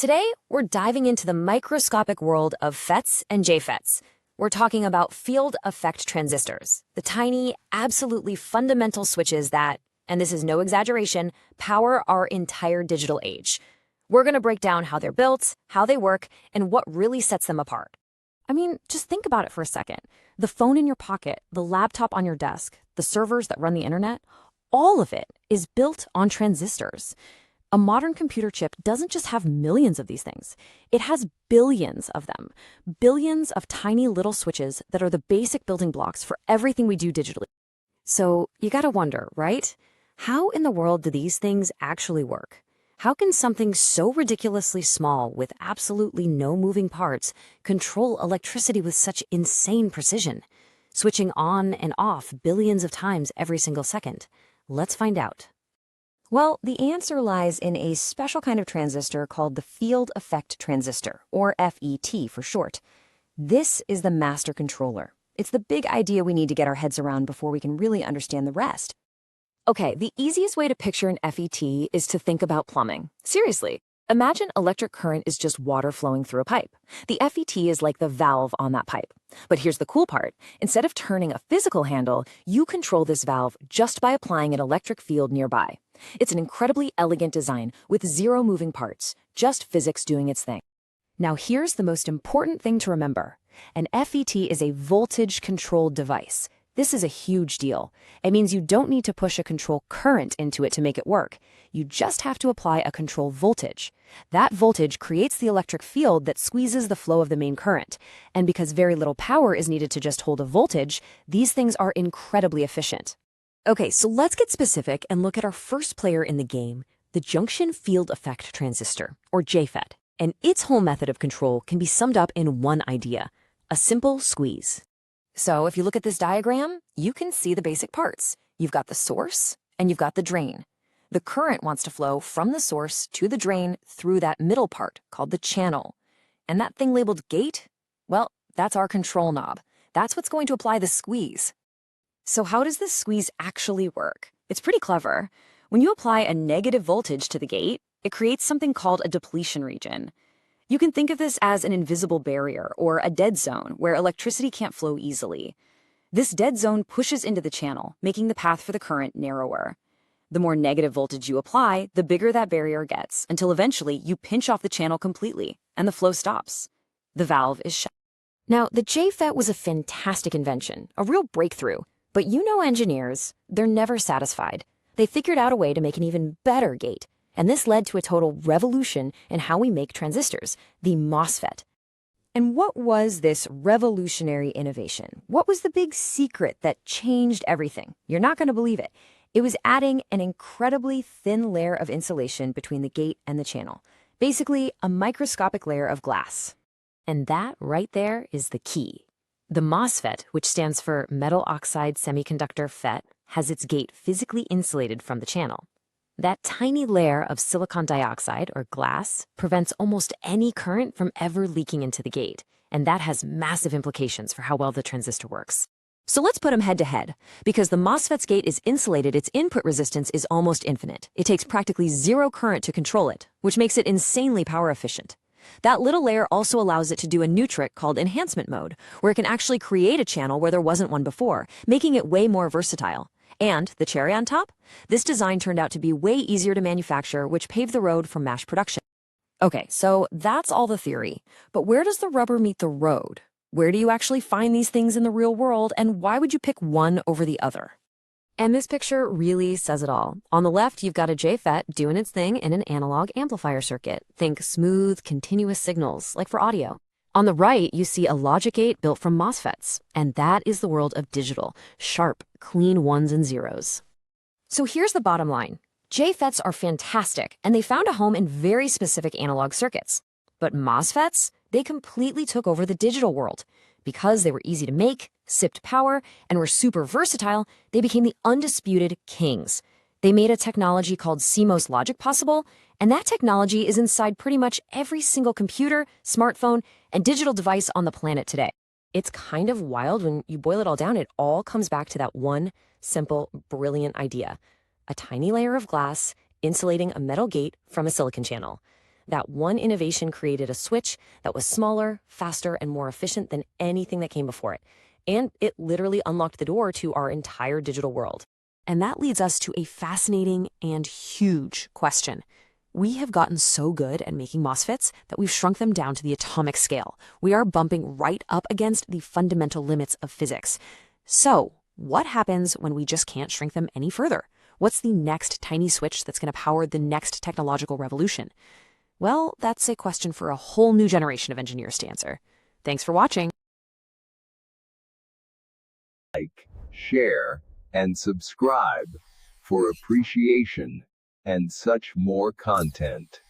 Today, we're diving into the microscopic world of FETs and Jfets. We're talking about field effect transistors, the tiny, absolutely fundamental switches that, and this is no exaggeration, power our entire digital age. We're going to break down how they're built, how they work, and what really sets them apart. I mean, just think about it for a second. The phone in your pocket, the laptop on your desk, the servers that run the internet, all of it is built on transistors. A modern computer chip doesn't just have millions of these things. It has billions of them. Billions of tiny little switches that are the basic building blocks for everything we do digitally. So you gotta wonder, right? How in the world do these things actually work? How can something so ridiculously small with absolutely no moving parts control electricity with such insane precision, switching on and off billions of times every single second? Let's find out. Well, the answer lies in a special kind of transistor called the field effect transistor, or FET for short. This is the master controller. It's the big idea we need to get our heads around before we can really understand the rest. Okay, the easiest way to picture an FET is to think about plumbing. Seriously, imagine electric current is just water flowing through a pipe. The FET is like the valve on that pipe. But here's the cool part. Instead of turning a physical handle, you control this valve just by applying an electric field nearby. It's an incredibly elegant design with zero moving parts, just physics doing its thing. Now here's the most important thing to remember. An FET is a voltage-controlled device. This is a huge deal. It means you don't need to push a control current into it to make it work. You just have to apply a control voltage. That voltage creates the electric field that squeezes the flow of the main current. And because very little power is needed to just hold a voltage, these things are incredibly efficient. Okay, so let's get specific and look at our first player in the game, the junction field effect transistor, or Jfet. And its whole method of control can be summed up in one idea: a simple squeeze. So if you look at this diagram, you can see the basic parts. You've got the source and you've got the drain. The current wants to flow from the source to the drain through that middle part called the channel. And that thing labeled gate, well, that's our control knob. That's what's going to apply the squeeze. So how does this squeeze actually work? It's pretty clever. When you apply a negative voltage to the gate, it creates something called a depletion region. You can think of this as an invisible barrier or a dead zone where electricity can't flow easily. This dead zone pushes into the channel, making the path for the current narrower. The more negative voltage you apply, the bigger that barrier gets, until eventually you pinch off the channel completely and the flow stops. The valve is shut. Now, the Jfet was a fantastic invention, a real breakthrough. But you know engineers, they're never satisfied. They figured out a way to make an even better gate. And this led to a total revolution in how we make transistors, the MOSFET. And what was this revolutionary innovation? What was the big secret that changed everything? You're not going to believe it. It was adding an incredibly thin layer of insulation between the gate and the channel. Basically, a microscopic layer of glass. And that right there is the key. The MOSFET, which stands for metal oxide semiconductor FET, has its gate physically insulated from the channel. That tiny layer of silicon dioxide, or glass, prevents almost any current from ever leaking into the gate, and that has massive implications for how well the transistor works. So let's put them head to head. Because the MOSFET's gate is insulated, its input resistance is almost infinite. It takes practically zero current to control it, which makes it insanely power efficient. That little layer also allows it to do a new trick called enhancement mode, where it can actually create a channel where there wasn't one before, making it way more versatile. And the cherry on top? This design turned out to be way easier to manufacture, which paved the road for mass production. Okay, so that's all the theory. But where does the rubber meet the road? Where do you actually find these things in the real world, and why would you pick one over the other? And this picture really says it all. On the left, you've got a Jfet doing its thing in an analog amplifier circuit. Think smooth, continuous signals, like for audio. On the right, you see a logic gate built from MOSFETs. And that is the world of digital, sharp, clean ones and zeros. So here's the bottom line. Jfets are fantastic, and they found a home in very specific analog circuits. But MOSFETs, they completely took over the digital world. Because they were easy to make, sipped power, and were super versatile, they became the undisputed kings. They made a technology called CMOS logic possible, and that technology is inside pretty much every single computer, smartphone, and digital device on the planet today. It's kind of wild when you boil it all down. It all comes back to that one simple, brilliant idea. A tiny layer of glass insulating a metal gate from a silicon channel. That one innovation created a switch that was smaller, faster, and more efficient than anything that came before it. And it literally unlocked the door to our entire digital world. And that leads us to a fascinating and huge question. We have gotten so good at making MOSFETs that we've shrunk them down to the atomic scale. We are bumping right up against the fundamental limits of physics. So, what happens when we just can't shrink them any further? What's the next tiny switch that's going to power the next technological revolution? Well, that's a question for a whole new generation of engineers to answer. Thanks for watching. Like, share, and subscribe for appreciation and such more content.